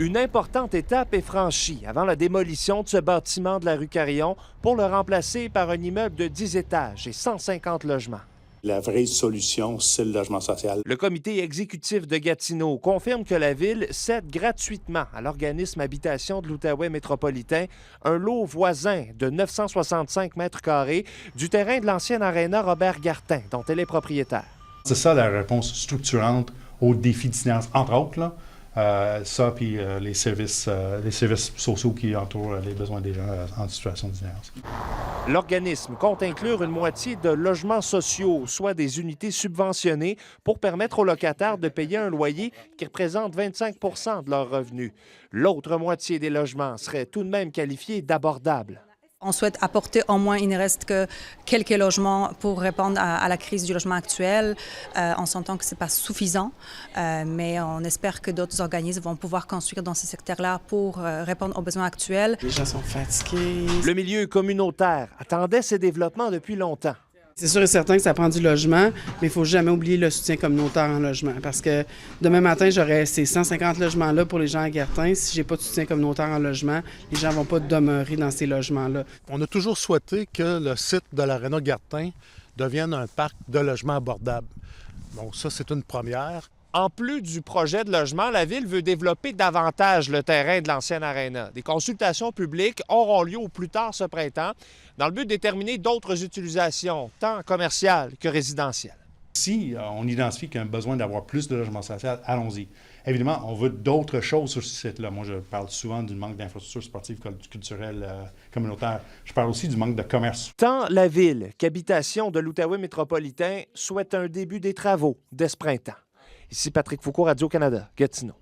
Une importante étape est franchie avant la démolition de ce bâtiment de la rue Carillon pour le remplacer par un immeuble de 10 étages et 150 logements. La vraie solution, c'est le logement social. Le comité exécutif de Gatineau confirme que la ville cède gratuitement à l'organisme Habitation de l'Outaouais métropolitain un lot voisin de 965 mètres carrés du terrain de l'ancienne aréna Robert Gartin, dont elle est propriétaire. C'est ça la réponse structurante aux défis d'itinérance, entre autres, là. Ça, puis les services sociaux qui entourent les besoins des gens en situation d'itinérance. L'organisme compte inclure une moitié de logements sociaux, soit des unités subventionnées, pour permettre aux locataires de payer un loyer qui représente 25 de leurs revenus. L'autre moitié des logements serait tout de même qualifiée d'abordables. On souhaite apporter au moins, il ne reste que quelques logements pour répondre à la crise du logement actuel. On s'entend que ce n'est pas suffisant, mais on espère que d'autres organismes vont pouvoir construire dans ce secteur-là pour répondre aux besoins actuels. Les gens sont fatigués. Le milieu communautaire attendait ces développements depuis longtemps. C'est sûr et certain que ça prend du logement, mais il ne faut jamais oublier le soutien communautaire en logement. Parce que demain matin, j'aurai ces 150 logements-là pour les gens à Gartin. Si je n'ai pas de soutien communautaire en logement, les gens ne vont pas demeurer dans ces logements-là. On a toujours souhaité que le site de l'Aréna Gartin devienne un parc de logements abordables. Donc ça, c'est une première. En plus du projet de logement, la Ville veut développer davantage le terrain de l'ancienne aréna. Des consultations publiques auront lieu au plus tard ce printemps dans le but de déterminer d'autres utilisations, tant commerciales que résidentielles. Si on identifie qu'il y a un besoin d'avoir plus de logement social, allons-y. Évidemment, on veut d'autres choses sur ce site-là. Moi, je parle souvent du manque d'infrastructures sportives, culturelles, communautaires. Je parle aussi du manque de commerce. Tant la Ville qu'Habitation de l'Outaouais métropolitain souhaitent un début des travaux dès ce printemps. Ici Patrick Foucault, Radio-Canada, Gatineau.